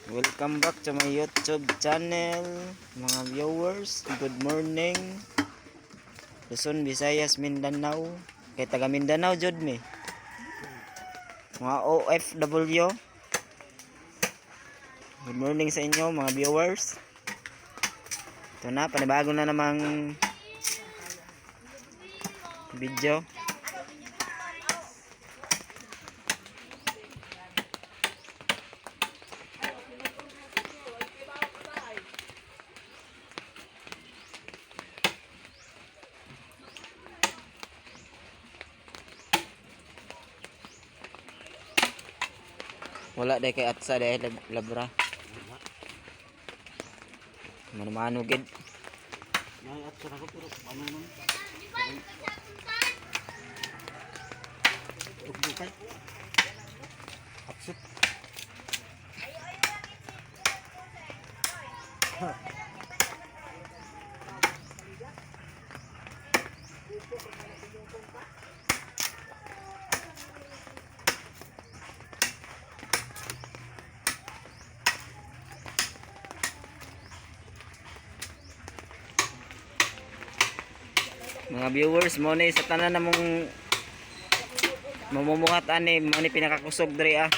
Welcome back to my YouTube channel, mga viewers. Good morning. Luzon, Visayas, Mindanao. Kay taga Mindanao jud mi. Mga OFW. Good morning sa inyo, mga viewers. Ito na, panibago na namang video. Wala day kay atsa day labra. Mano-mano gid. May atsa ako pero ano nun? Bukay. Atsip. Mga viewers, mo ni sa tanan namong mamumuhat ani, mo ni pinakakusog diri ah.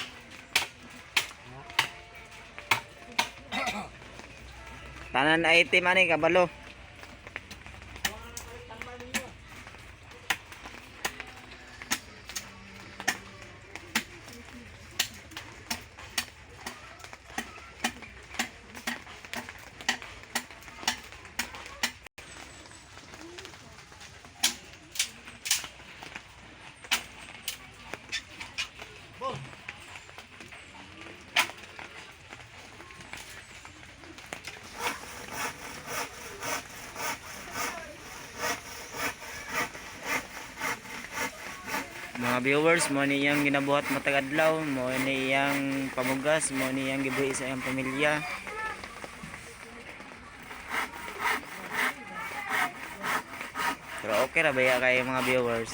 Tanan ay itim ani kabalo. Mga viewers, mo ni yang ginabuhat matag adlaw, mo ni yang pamugas, mo ni yang gibuhi sa iyang pamilya. Pero okay ra baya kay mga viewers.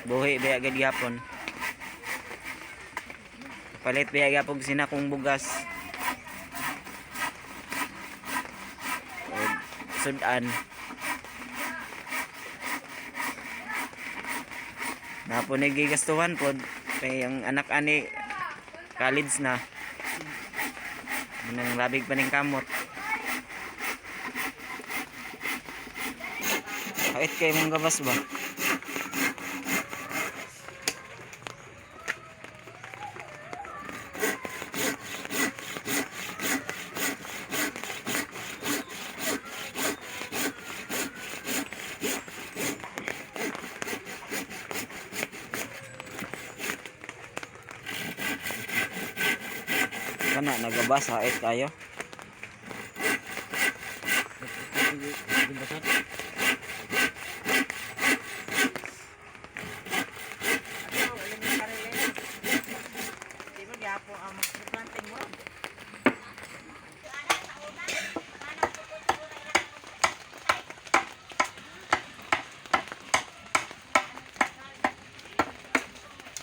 Buhi baya gid gyapon. Palit baya gyapon sina kung bugas. O sudan. Napon ni gigastuhan pod kay ang anak ani college na. Nang labig pa ning kamot. Kahit kay mong gabas ba? Kana nagabas hait kayo.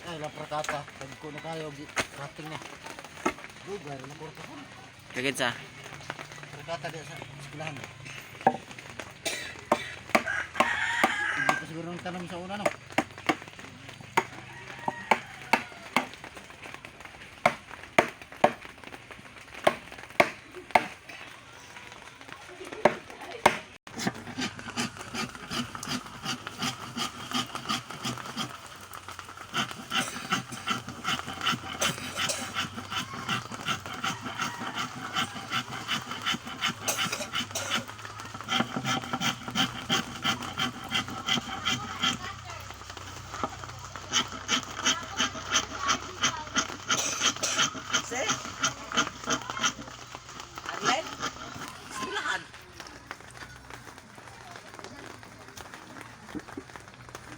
Ay, lapratata. Tagko na kayo, rating na. Lugar, nakurta ko. Kagid sa Lapratata dia sa sekolahan. Hindi ko siguro nang tanong sa una, no?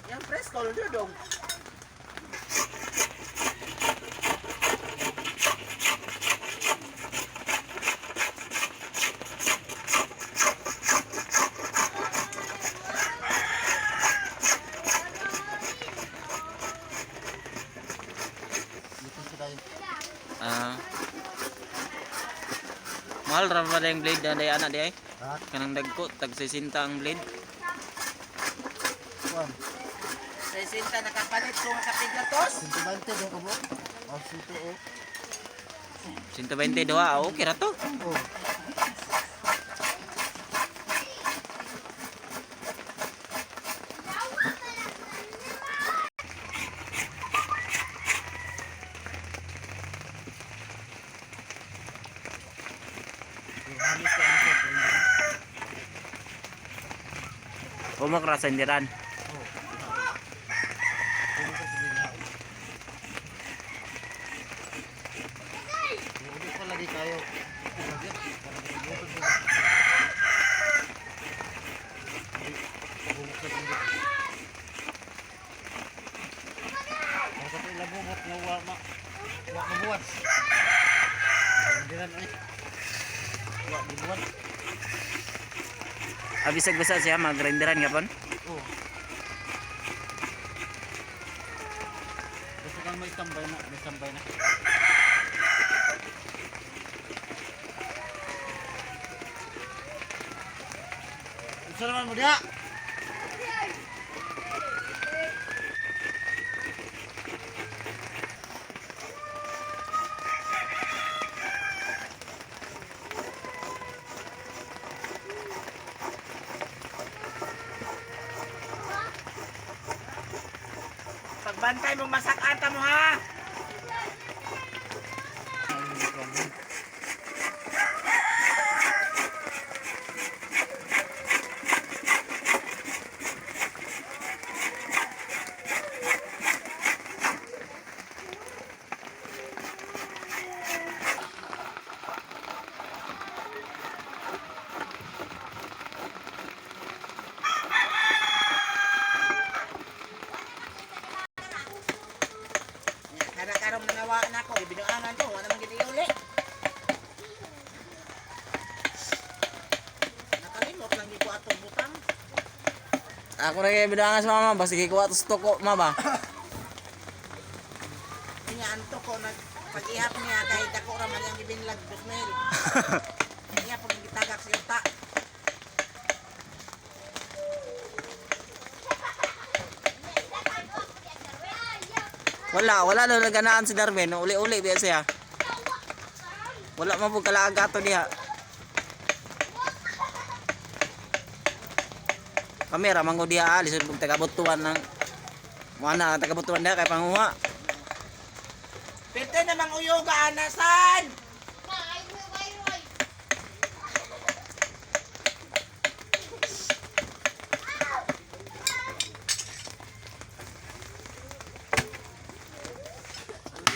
Yang press call dia dong. ah Mahal ra ba yung blade na anak di ay? Ha? Kanang dagko tag 60 ang blade. Kuan. Sa isinta nakapalit kung kapigatos. 120 doon ka mo. Oh, sito oh. 122 ah, okay ra to. Oh. Umak ra sa indiran. Hindi pa lagi kayo. Abisag basa siya mag-grinderan gapon. Oh. Basta kang may tambay na, may tambay na. Gusto naman mo diha? Pagbantay mong masakanta mo ha. Kada karong nangawa na ako, ibinuangan ko, wala namang giti uli. Nakalimot lang di ko atong butang. Ako na kay bidangan sa mama, basta kikuha to stoko mama. Kanya anto ko pag-ihap niya kahit ako raman yung gibinlag 2,000. Kanya pag gitagak sa yuta. Wala na naganaan si Darwin, uli-uli biya siya. Wala man pud kalaaga to diha. Kamera manggo diha lisod pug tagabutuan ng mana tagabutuan diha kay panguha. Pwede namang uyoga anasan.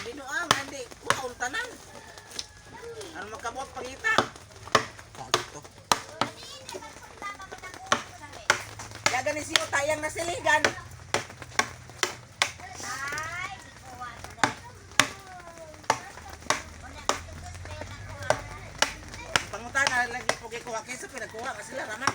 Binuangan di, kuha tanan. Ano magkabuot pangita? Dito. Yaga ni siyo tayang nasiligan. Pangutan na lagi po kay kuha kaysa pinagkuha ka sila naman.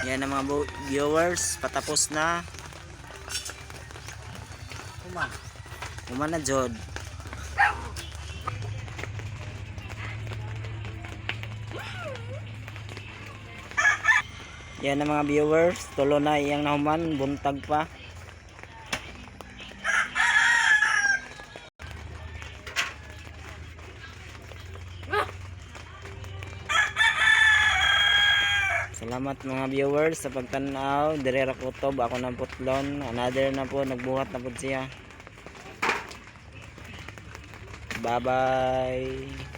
Yan ang mga viewers, patapos na. Kuman. Umana jod. Yan ang mga viewers, tulo na iyang nahuman, buntag pa. Salamat mga viewers sa pagtanaw. Dire ra kutob ako ng putlon. Another na po nagbuhat na po siya. Bye bye.